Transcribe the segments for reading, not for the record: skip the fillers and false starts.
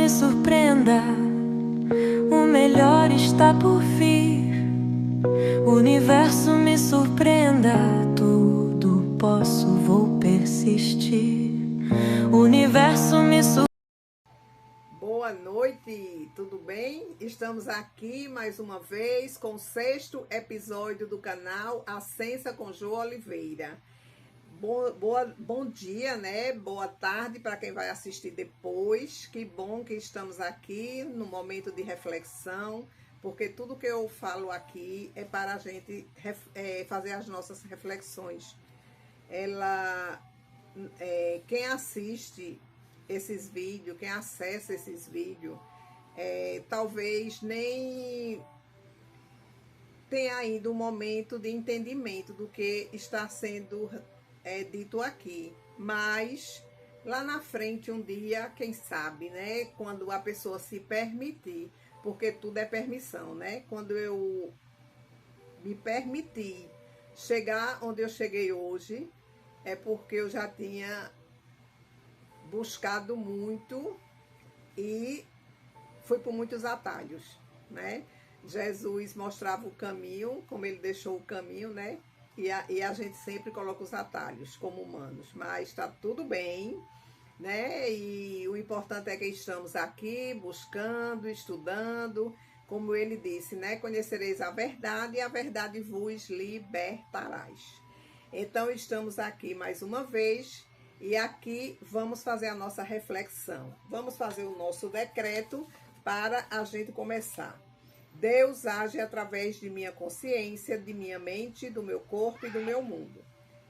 me surpreenda, o melhor está por vir. O universo me surpreenda, tudo posso, vou persistir. O universo me surpreenda. Boa noite, tudo bem? Estamos aqui mais uma vez com o 6º episódio do canal Ascensa com Jo Oliveira. Bom dia, né? Boa tarde para quem vai assistir depois. Que bom que estamos aqui no momento de reflexão, porque tudo que eu falo aqui é para a gente fazer as nossas reflexões. Quem assiste esses vídeos, quem acessa esses vídeos, talvez nem tenha ainda um momento de entendimento do que está sendo dito aqui, mas lá na frente um dia, quem sabe, né, quando a pessoa se permitir, porque tudo é permissão, né, quando eu me permiti chegar onde eu cheguei hoje, é porque eu já tinha buscado muito e fui por muitos atalhos, né? Jesus mostrava o caminho, como ele deixou o caminho, né? E a gente sempre coloca os atalhos como humanos, mas está tudo bem, né? E o importante é que estamos aqui buscando, estudando, como ele disse, né? Conhecereis a verdade e a verdade vos libertarás. Então estamos aqui mais uma vez e aqui vamos fazer a nossa reflexão. Vamos fazer o nosso decreto para a gente começar. Deus age através de minha consciência, de minha mente, do meu corpo e do meu mundo.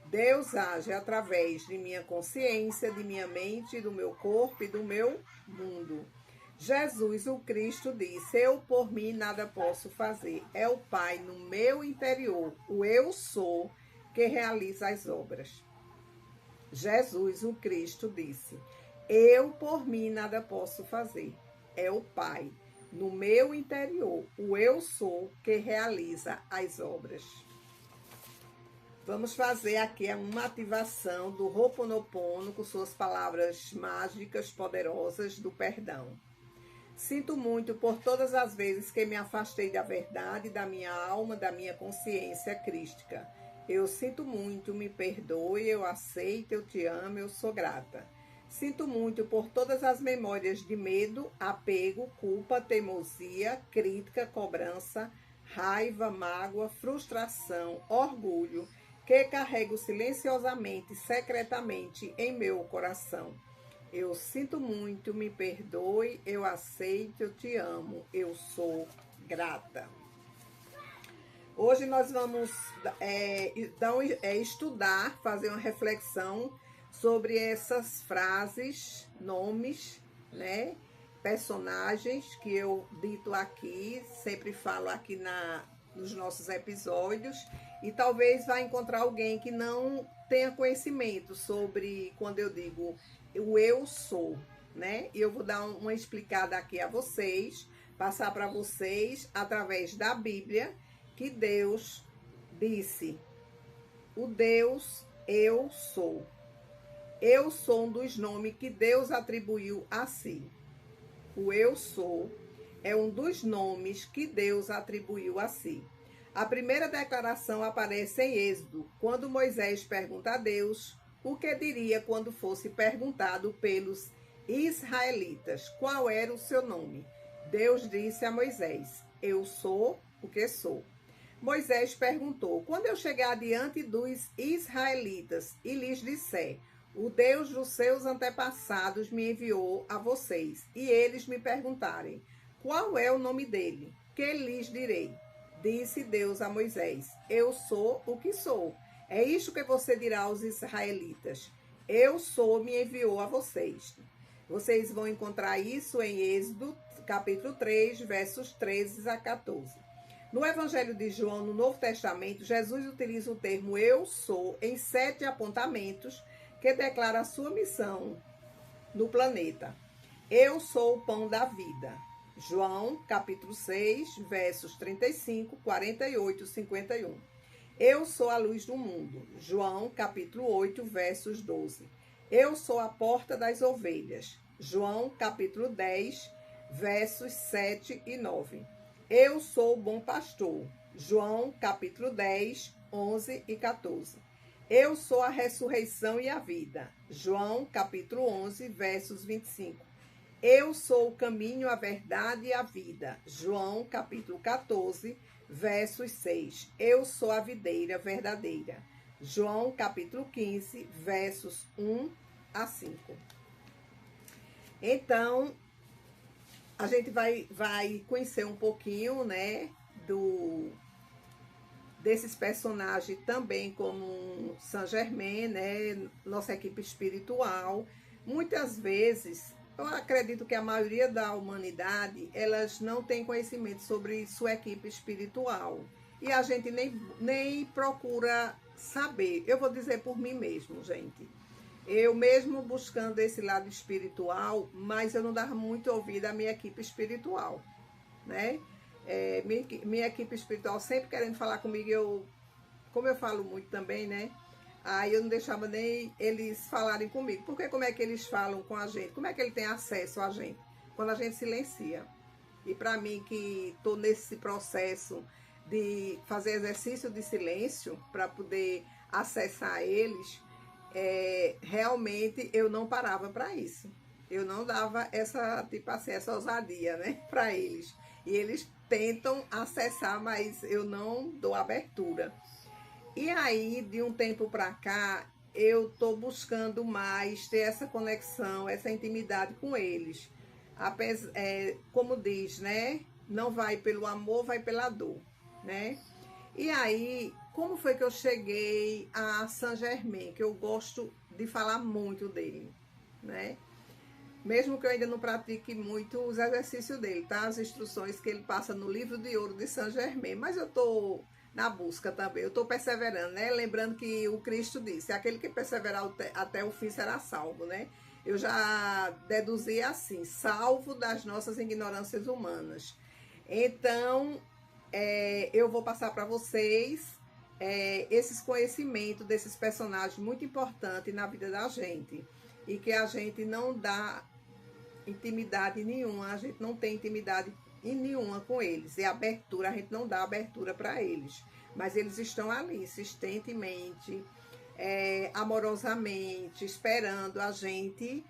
Deus age através de minha consciência, de minha mente, do meu corpo e do meu mundo. Jesus, o Cristo, disse: eu por mim nada posso fazer. É o Pai no meu interior, o eu sou, que realiza as obras. Jesus, o Cristo, disse: eu por mim nada posso fazer. É o Pai no meu interior, o eu sou, que realiza as obras. Vamos fazer aqui uma ativação do Ho'oponopono com suas palavras mágicas, poderosas do perdão. Sinto muito por todas as vezes que me afastei da verdade, da minha alma, da minha consciência crística. Eu sinto muito, me perdoe, eu aceito, eu te amo, eu sou grata. Sinto muito por todas as memórias de medo, apego, culpa, teimosia, crítica, cobrança, raiva, mágoa, frustração, orgulho, que carrego silenciosamente, secretamente em meu coração. Eu sinto muito, me perdoe, eu aceito, eu te amo, eu sou grata. Hoje nós vamos estudar, fazer uma reflexão sobre essas frases, nomes, né? Personagens que eu dito aqui, sempre falo aqui nos nossos episódios, e talvez vá encontrar alguém que não tenha conhecimento sobre quando eu digo o eu sou, né? E eu vou dar uma explicada aqui a vocês, passar para vocês através da Bíblia, que Deus disse: o Deus eu sou. Eu sou um dos nomes que Deus atribuiu a si. O eu sou é um dos nomes que Deus atribuiu a si. A primeira declaração aparece em Êxodo, quando Moisés pergunta a Deus o que diria quando fosse perguntado pelos israelitas qual era o seu nome. Deus disse a Moisés: eu sou o que sou. Moisés perguntou: quando eu chegar diante dos israelitas e lhes disser: o Deus dos seus antepassados me enviou a vocês, e eles me perguntarem: qual é o nome dele? Que lhes direi? Disse Deus a Moisés: eu sou o que sou. É isto que você dirá aos israelitas: eu sou, me enviou a vocês. Vocês vão encontrar isso em Êxodo, capítulo 3, versos 13 a 14. No Evangelho de João, no Novo Testamento, Jesus utiliza o termo eu sou em 7 apontamentos que declara a sua missão no planeta. Eu sou o pão da vida. João, capítulo 6, versos 35, 48 e 51. Eu sou a luz do mundo. João, capítulo 8, versos 12. Eu sou a porta das ovelhas. João capítulo 10, versos 7 e 9. Eu sou o bom pastor. João capítulo 10, 11 e 14. Eu sou a ressurreição e a vida. João capítulo 11, versos 25. Eu sou o caminho, a verdade e a vida. João capítulo 14, versos 6. Eu sou a videira verdadeira. João capítulo 15, versos 1 a 5. Então, a gente vai conhecer um pouquinho, né, desses personagens também, como Saint Germain, né, nossa equipe espiritual. Muitas vezes, eu acredito que a maioria da humanidade, elas não tem conhecimento sobre sua equipe espiritual. E a gente nem procura saber. Eu vou dizer por mim mesmo, gente. Eu mesmo buscando esse lado espiritual, mas eu não dava muito ouvido à minha equipe espiritual, né? Minha equipe espiritual sempre querendo falar comigo, como eu falo muito também, né? Aí eu não deixava nem eles falarem comigo. Porque como é que eles falam com a gente? Como é que ele tem acesso a gente? Quando a gente silencia. E para mim que estou nesse processo de fazer exercício de silêncio para poder acessar eles, realmente eu não parava para isso. Eu não dava essa, tipo assim, essa ousadia, né, para eles. E eles tentam acessar, mas eu não dou abertura. E aí, de um tempo para cá, eu tô buscando mais ter essa conexão, essa intimidade com eles. Como diz, né? Não vai pelo amor, vai pela dor, né? E aí, como foi que eu cheguei a Saint Germain, que eu gosto de falar muito dele, né? Mesmo que eu ainda não pratique muito os exercícios dele, tá? As instruções que ele passa no livro de ouro de Saint Germain. Mas eu tô na busca também, eu tô perseverando, né? Lembrando que o Cristo disse, aquele que perseverar até o fim será salvo, né? Eu já deduzi assim, salvo das nossas ignorâncias humanas. Então, eu vou passar para vocês esses conhecimentos desses personagens muito importantes na vida da gente. E que a gente não dá intimidade nenhuma, a gente não tem intimidade nenhuma com eles. E abertura, a gente não dá abertura para eles. Mas eles estão ali, insistentemente, amorosamente, esperando a gente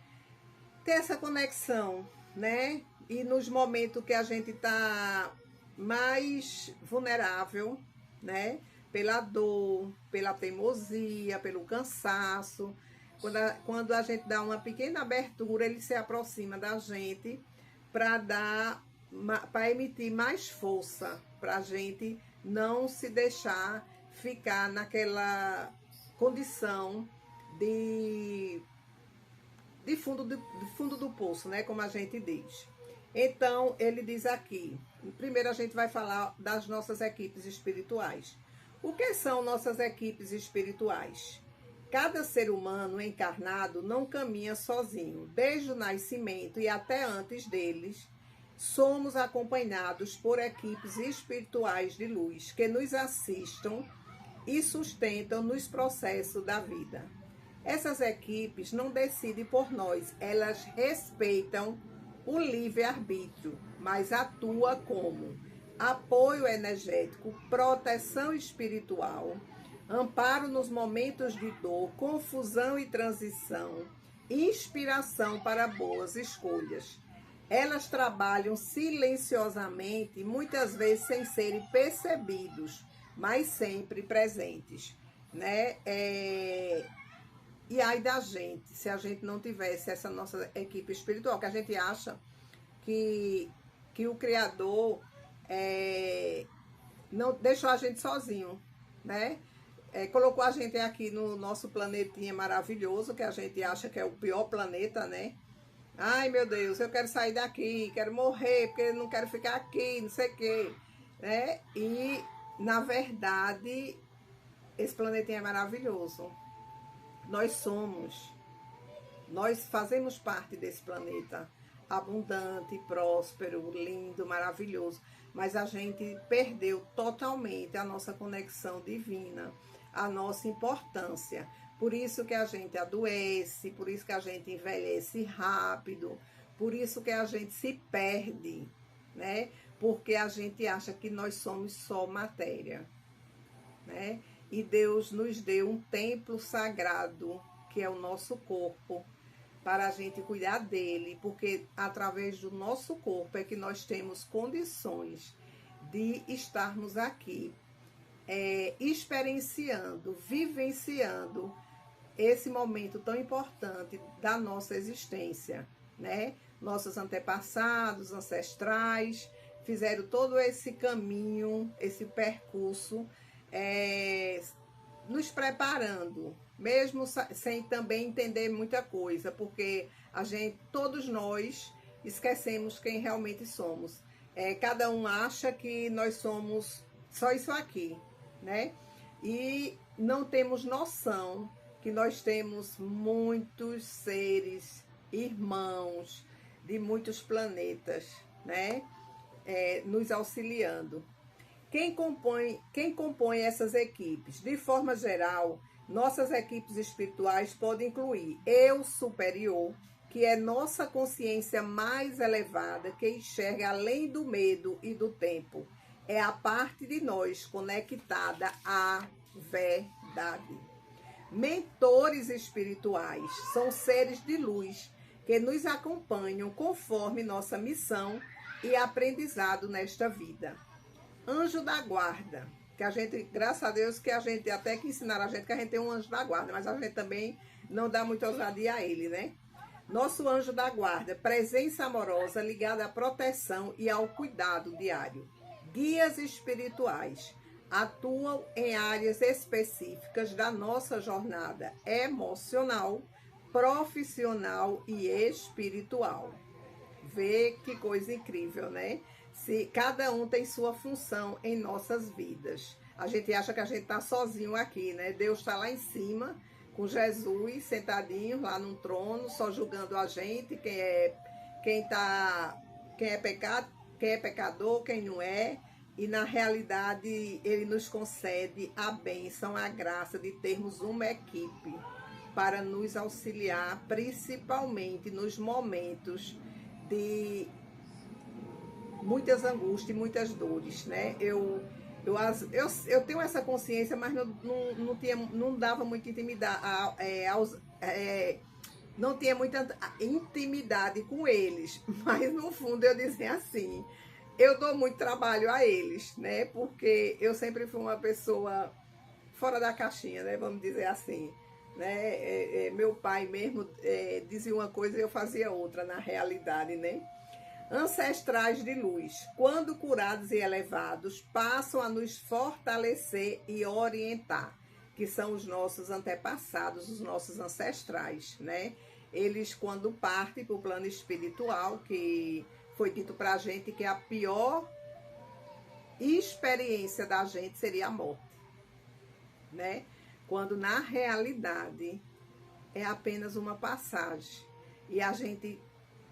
ter essa conexão, né? E nos momentos que a gente está mais vulnerável, né? Pela dor, pela teimosia, pelo cansaço. Quando a gente dá uma pequena abertura, ele se aproxima da gente para emitir mais força, para a gente não se deixar ficar naquela condição de fundo do poço, né? Como a gente diz. Então, ele diz aqui, primeiro a gente vai falar das nossas equipes espirituais. O que são nossas equipes espirituais? Cada ser humano encarnado não caminha sozinho. Desde o nascimento e até antes deles, somos acompanhados por equipes espirituais de luz que nos assistam e sustentam nos processos da vida. Essas equipes não decidem por nós, elas respeitam o livre-arbítrio, mas atuam como apoio energético, proteção espiritual, amparo nos momentos de dor, confusão e transição, inspiração para boas escolhas. Elas trabalham silenciosamente, muitas vezes sem serem percebidos, mas sempre presentes, né? E aí da gente, se a gente não tivesse essa nossa equipe espiritual, que a gente acha que o Criador não deixou a gente sozinho, né? Colocou a gente aqui no nosso planetinha maravilhoso, que a gente acha que é o pior planeta, né? Ai, meu Deus, eu quero sair daqui, quero morrer, porque eu não quero ficar aqui, não sei o quê, né? E, na verdade, esse planetinha é maravilhoso. Nós fazemos parte desse planeta abundante, próspero, lindo, maravilhoso, mas a gente perdeu totalmente a nossa conexão divina, a nossa importância, Por isso que a gente adoece, por isso que a gente envelhece rápido, por isso que a gente se perde, né? Porque a gente acha que nós somos só matéria, né? E Deus nos deu um templo sagrado, que é o nosso corpo, para a gente cuidar dele, porque através do nosso corpo é que nós temos condições de estarmos aqui, experienciando, vivenciando esse momento tão importante da nossa existência, né? Nossos antepassados, ancestrais, fizeram todo esse caminho, esse percurso, nos preparando, mesmo sem também entender muita coisa, porque todos nós esquecemos quem realmente somos. Cada um acha que nós somos só isso aqui, né? E não temos noção que nós temos muitos seres, irmãos de muitos planetas, né? Nos auxiliando. Quem compõe essas equipes? De forma geral, nossas equipes espirituais podem incluir eu superior, que é nossa consciência mais elevada, que enxerga além do medo e do tempo. É a parte de nós conectada à verdade. Mentores espirituais são seres de luz que nos acompanham conforme nossa missão e aprendizado nesta vida. Anjo da guarda, que a gente, graças a Deus, que a gente até que ensinaram a gente que a gente tem um anjo da guarda, mas a gente também não dá muita ousadia a ele, né? Nosso anjo da guarda, presença amorosa ligada à proteção e ao cuidado diário. Guias espirituais atuam em áreas específicas da nossa jornada emocional, profissional e espiritual. Vê que coisa incrível, né? Se cada um tem sua função em nossas vidas. A gente acha que a gente está sozinho aqui, né? Deus está lá em cima, com Jesus sentadinho lá num trono, só julgando a gente, quem é pecador, quem não é. E na realidade ele nos concede a bênção, a graça de termos uma equipe para nos auxiliar, principalmente nos momentos de muitas angústias e muitas dores, né? Eu tenho essa consciência, mas não dava muita intimidade, não tinha muita intimidade com eles, mas no fundo eu dizia assim, eu dou muito trabalho a eles, né? Porque eu sempre fui uma pessoa fora da caixinha, né? Vamos dizer assim, né? Meu pai mesmo dizia uma coisa e eu fazia outra na realidade, né? Ancestrais de luz, quando curados e elevados, passam a nos fortalecer e orientar, que são os nossos antepassados, os nossos ancestrais, né? Eles, quando partem para o plano espiritual, que foi dito para a gente que a pior experiência da gente seria a morte, né? Quando na realidade é apenas uma passagem e a gente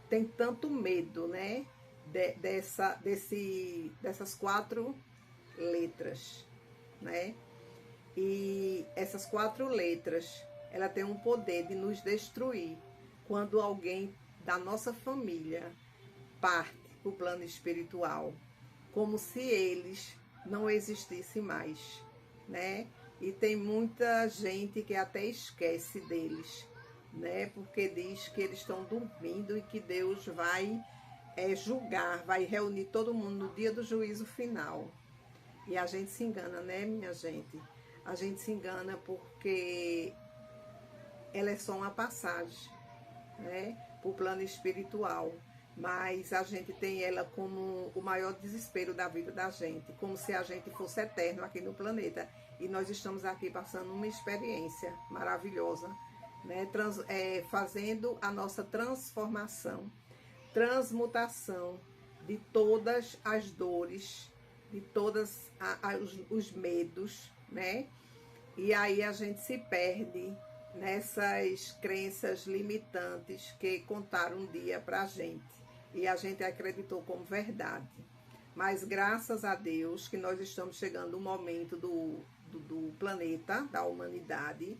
tem tanto medo, né, dessas 4 letras, né? E essas 4 letras, ela tem um poder de nos destruir quando alguém da nossa família parte para o plano espiritual, como se eles não existissem mais, né? E tem muita gente que até esquece deles, né? Porque diz que eles estão dormindo e que Deus vai julgar, vai reunir todo mundo no dia do juízo final. E a gente se engana, né, minha gente? A gente se engana porque ela é só uma passagem, né, para o plano espiritual. Mas a gente tem ela como o maior desespero da vida da gente, como se a gente fosse eterno aqui no planeta. E nós estamos aqui passando uma experiência maravilhosa, né? Fazendo a nossa transformação, transmutação de todas as dores, de todos os medos, né? E aí a gente se perde nessas crenças limitantes que contaram um dia pra gente e a gente acreditou como verdade. Mas graças a Deus que nós estamos chegando no momento do planeta, da humanidade,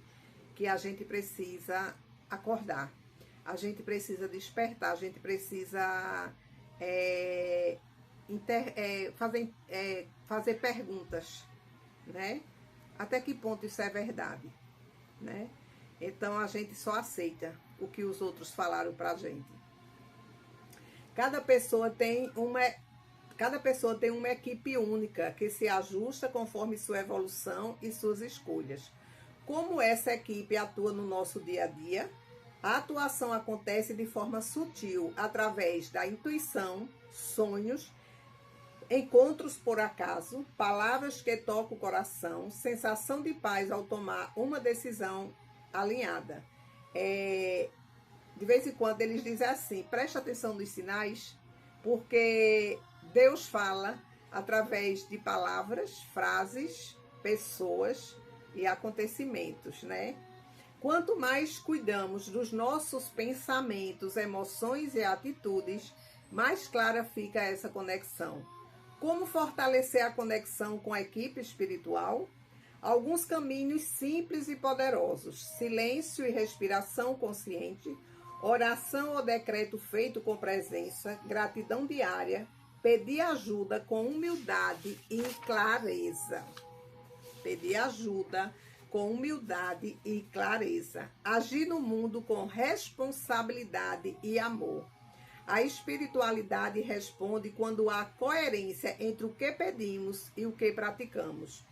que a gente precisa acordar, a gente precisa despertar, a gente precisa fazer perguntas, né? Até que ponto isso é verdade, né? Então a gente só aceita o que os outros falaram pra gente. Cada pessoa tem uma equipe única que se ajusta conforme sua evolução e suas escolhas. Como essa equipe atua no nosso dia a dia? A atuação acontece de forma sutil, através da intuição, sonhos, encontros por acaso, palavras que tocam o coração, sensação de paz ao tomar uma decisão alinhada. De vez em quando eles dizem assim, preste atenção nos sinais, porque Deus fala através de palavras, frases, pessoas e acontecimentos, né? Quanto mais cuidamos dos nossos pensamentos, emoções e atitudes, mais clara fica essa conexão. Como fortalecer a conexão com a equipe espiritual? Alguns caminhos simples e poderosos: silêncio e respiração consciente, oração ou decreto feito com presença, gratidão diária, pedir ajuda com humildade e clareza. Pedir ajuda com humildade e clareza. Agir no mundo com responsabilidade e amor. A espiritualidade responde quando há coerência entre o que pedimos e o que praticamos.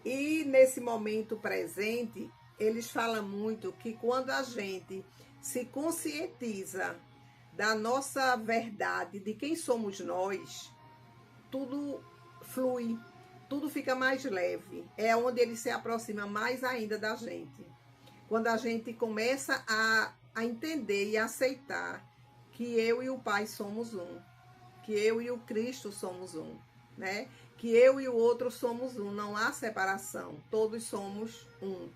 E nesse momento presente, eles falam muito que quando a gente se conscientiza da nossa verdade, de quem somos nós, tudo flui, tudo fica mais leve. É onde ele se aproxima mais ainda da gente. Quando a gente começa a entender e aceitar que eu e o Pai somos um, que eu e o Cristo somos um, né? Que eu e o outro somos um, não há separação, todos somos um.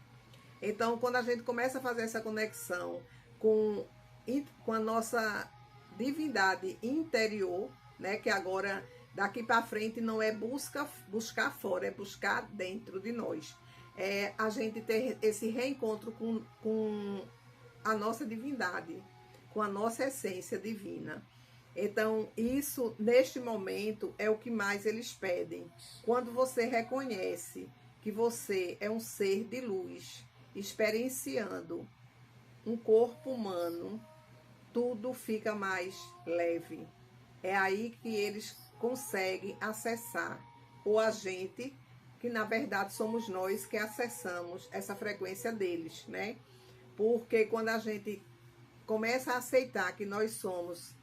Então, quando a gente começa a fazer essa conexão com a nossa divindade interior, né? Que agora, daqui para frente, não é buscar fora, é buscar dentro de nós. É a gente ter esse reencontro com a nossa divindade, com a nossa essência divina. Então, isso, neste momento, é o que mais eles pedem. Quando você reconhece que você é um ser de luz, experienciando um corpo humano, tudo fica mais leve. É aí que eles conseguem acessar o agente, que na verdade somos nós que acessamos essa frequência deles, né? Porque quando a gente começa a aceitar que nós somos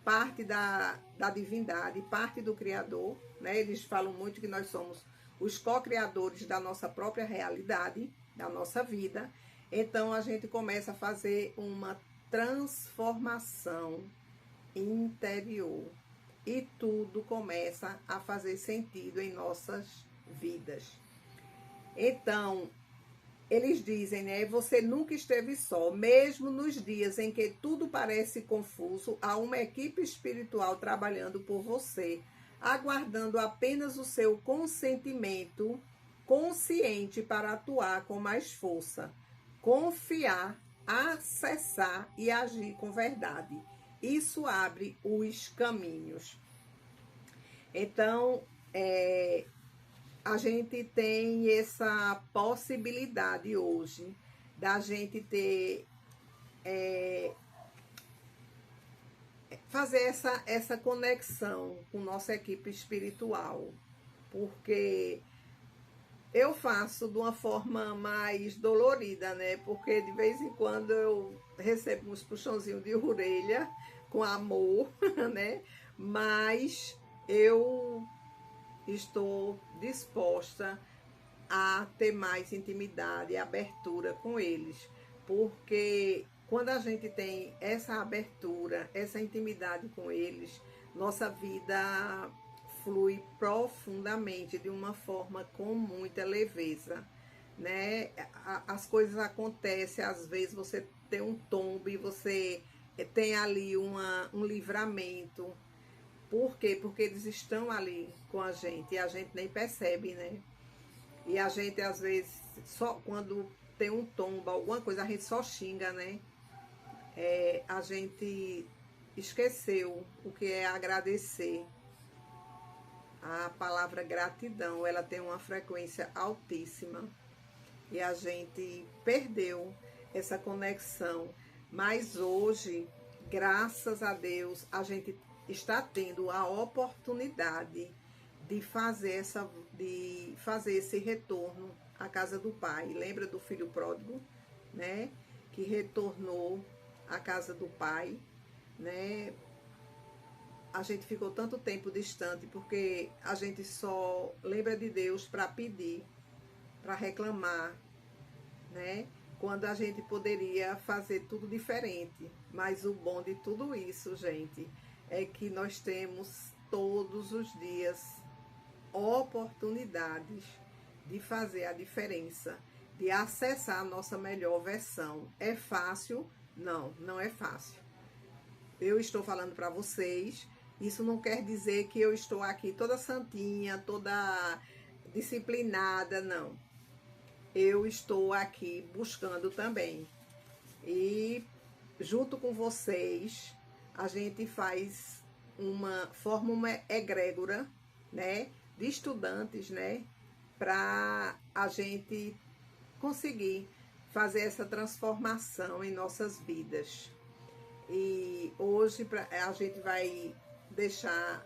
parte da divindade, parte do Criador, né? Eles falam muito que nós somos os co-criadores da nossa própria realidade, da nossa vida. Então a gente começa a fazer uma transformação interior e tudo começa a fazer sentido em nossas vidas. Então, eles dizem, né? Você nunca esteve só, mesmo nos dias em que tudo parece confuso, há uma equipe espiritual trabalhando por você, aguardando apenas o seu consentimento consciente para atuar com mais força, confiar, acessar e agir com verdade. Isso abre os caminhos. Então, a gente tem essa possibilidade hoje da gente ter fazer essa conexão com nossa equipe espiritual, porque eu faço de uma forma mais dolorida, né? Porque de vez em quando eu recebo uns puxãozinhos de orelha com amor, né? Mas eu estou disposta a ter mais intimidade e abertura com eles, porque quando a gente tem essa abertura, essa intimidade com eles, nossa vida flui profundamente, de uma forma com muita leveza, né? As coisas acontecem, às vezes você tem um tombo e você tem ali um livramento. Por quê? Porque eles estão ali com a gente e a gente nem percebe, né? E a gente, às vezes, só quando tem um tombo, alguma coisa, a gente só xinga, né? A gente esqueceu o que é agradecer. A palavra gratidão, ela tem uma frequência altíssima e a gente perdeu essa conexão. Mas hoje, graças a Deus, a gente está tendo a oportunidade de fazer esse retorno à casa do Pai. Lembra do filho pródigo, né? Que retornou à casa do Pai, né? A gente ficou tanto tempo distante porque a gente só lembra de Deus para pedir, para reclamar, né? Quando a gente poderia fazer tudo diferente. Mas o bom de tudo isso, gente, é que nós temos todos os dias oportunidades de fazer a diferença, de acessar a nossa melhor versão. É fácil? Não, não é fácil. Eu estou falando para vocês. Isso não quer dizer que eu estou aqui toda santinha, toda disciplinada, não. Eu estou aqui buscando também. E junto com vocês, a gente forma uma egrégora, né, de estudantes, né, para a gente conseguir fazer essa transformação em nossas vidas. E hoje a gente vai deixar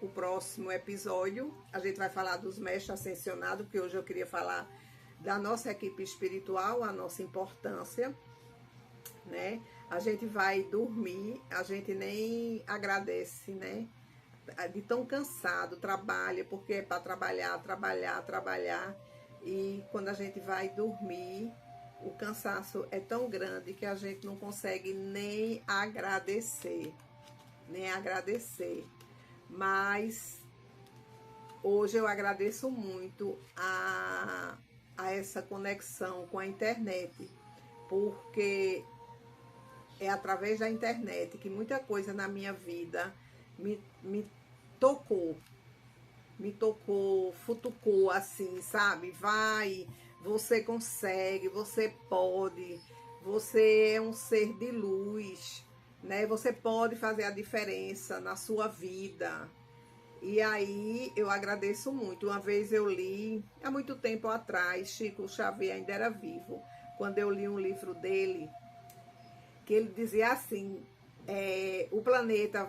o próximo episódio, a gente vai falar dos mestres ascensionados, porque hoje eu queria falar da nossa equipe espiritual, a nossa importância, né? A gente vai dormir, a gente nem agradece, né? De tão cansado, trabalha, porque é para trabalhar, e quando a gente vai dormir, o cansaço é tão grande que a gente não consegue nem agradecer. Mas hoje eu agradeço muito a essa conexão com a internet, porque é através da internet que muita coisa na minha vida me tocou, futucou assim, sabe? Vai, você consegue, você pode, você é um ser de luz, né? Você pode fazer a diferença na sua vida. E aí eu agradeço muito. Uma vez eu li, há muito tempo atrás, Chico Xavier ainda era vivo, quando eu li um livro dele, que ele dizia assim, o planeta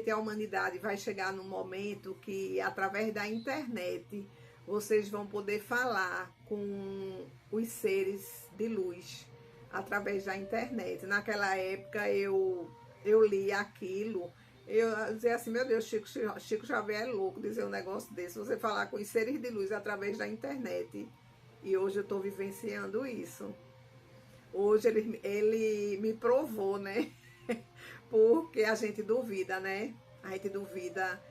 e a humanidade vai chegar num momento que, através da internet, vocês vão poder falar com os seres de luz através da internet. Naquela época eu li aquilo, eu dizia assim, meu Deus, Chico Xavier é louco dizer um negócio desse, você falar com os seres de luz através da internet. E hoje eu estou vivenciando isso. Hoje ele me provou, né? Porque a gente duvida, né? A gente duvida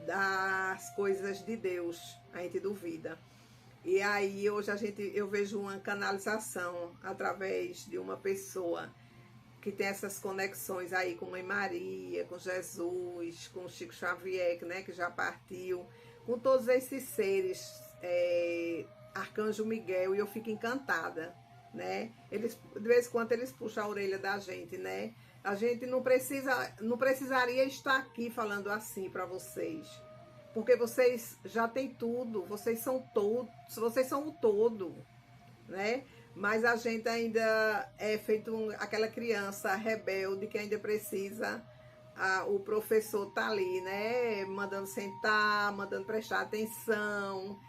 das coisas de Deus. A gente duvida. E aí hoje eu vejo uma canalização através de uma pessoa que tem essas conexões aí com Mãe Maria, com Jesus, com Chico Xavier, né, que já partiu, com todos esses seres, Arcanjo Miguel, e eu fico encantada, né? Eles, de vez em quando eles puxam a orelha da gente, né? A gente não precisaria estar aqui falando assim para vocês, porque vocês já têm tudo, vocês são o todo, né? Mas a gente ainda é feito aquela criança rebelde que ainda precisa, o professor tá ali, né? Mandando sentar, mandando prestar atenção.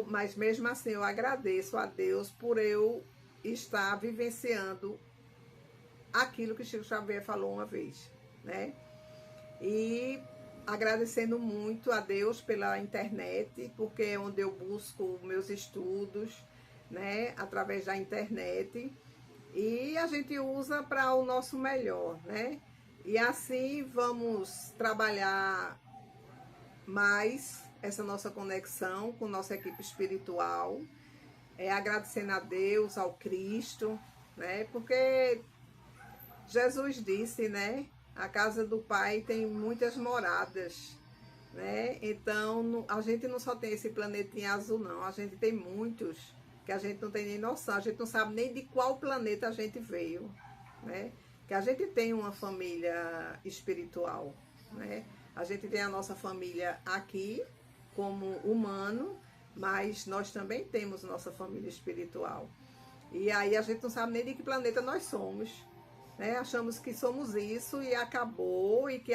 Mas mesmo assim eu agradeço a Deus por eu estar vivenciando aquilo que Chico Xavier falou uma vez, né? E agradecendo muito a Deus pela internet, porque é onde eu busco meus estudos, né? Através da internet. E a gente usa para o nosso melhor, né? E assim vamos trabalhar mais essa nossa conexão com nossa equipe espiritual, agradecendo a Deus, ao Cristo, né? Porque Jesus disse, né? A casa do Pai tem muitas moradas, né? Então, a gente não só tem esse planetinha azul, não. A gente tem muitos que a gente não tem nem noção. A gente não sabe nem de qual planeta a gente veio, né? Que a gente tem uma família espiritual, né? A gente tem a nossa família aqui como humano, mas nós também temos nossa família espiritual. E aí a gente não sabe nem de que planeta nós somos, né? Achamos que somos isso e acabou, e que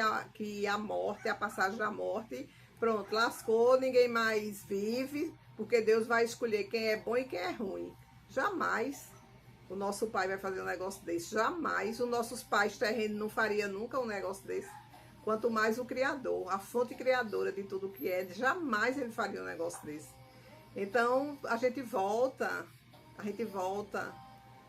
a morte, a passagem da morte, pronto, lascou, ninguém mais vive, porque Deus vai escolher quem é bom e quem é ruim. Jamais o nosso pai vai fazer um negócio desse, jamais. Os nossos pais terrenos não fariam nunca um negócio desse. Quanto mais o Criador, a fonte criadora de tudo que é, jamais ele faria um negócio desse. Então a gente volta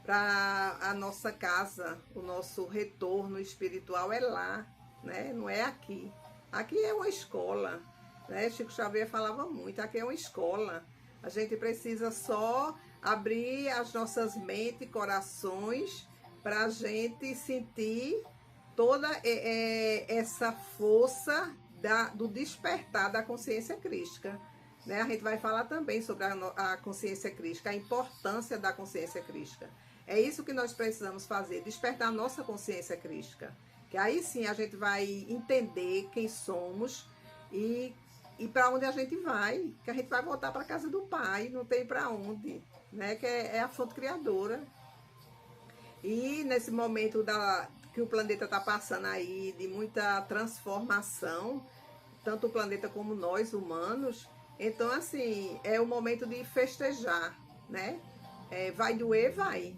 para a nossa casa, o nosso retorno espiritual é lá, né? Não é aqui. Aqui é uma escola, né? Chico Xavier falava muito, aqui é uma escola. A gente precisa só abrir as nossas mentes e corações para a gente sentir toda essa força do despertar da consciência crística, né? A gente vai falar também sobre a consciência crística, a importância da consciência crística. É isso que nós precisamos fazer, despertar a nossa consciência crística. Que aí sim a gente vai entender quem somos e para onde a gente vai. Que a gente vai voltar para a casa do Pai, não tem para onde, né? Que é a fonte criadora. E nesse momento que o planeta está passando aí, de muita transformação, tanto o planeta como nós, humanos, então, assim, é o momento de festejar, né? Vai doer, vai,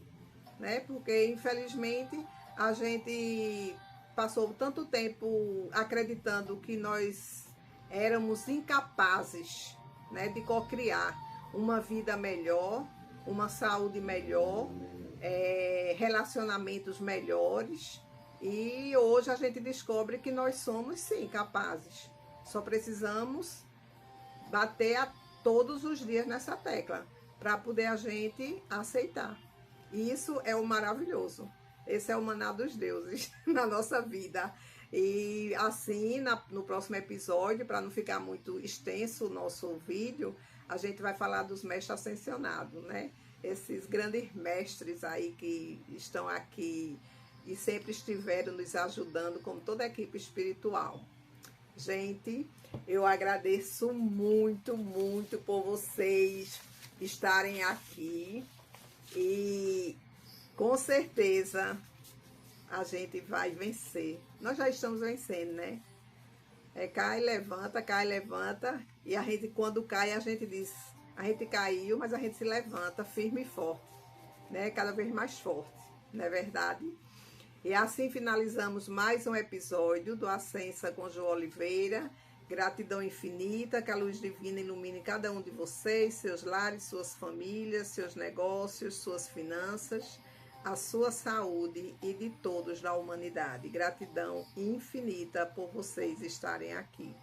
né? Porque, infelizmente, a gente passou tanto tempo acreditando que nós éramos incapazes, né, de cocriar uma vida melhor, uma saúde melhor, relacionamentos melhores. E hoje a gente descobre que nós somos, sim, capazes. Só precisamos bater todos os dias nessa tecla para poder a gente aceitar. E isso é o maravilhoso. Esse é o maná dos deuses na nossa vida. E assim, no próximo episódio, para não ficar muito extenso o nosso vídeo, a gente vai falar dos mestres ascensionados, né? Esses grandes mestres aí que estão aqui e sempre estiveram nos ajudando, como toda a equipe espiritual. Gente, eu agradeço muito, muito por vocês estarem aqui e com certeza a gente vai vencer. Nós já estamos vencendo, né? Cai, levanta, e a gente, quando cai, a gente diz, a gente caiu, mas a gente se levanta firme e forte, né? Cada vez mais forte, não é verdade? E assim finalizamos mais um episódio do Ascensa com João Oliveira. Gratidão infinita, que a luz divina ilumine cada um de vocês, seus lares, suas famílias, seus negócios, suas finanças, a sua saúde e de todos da humanidade. Gratidão infinita por vocês estarem aqui.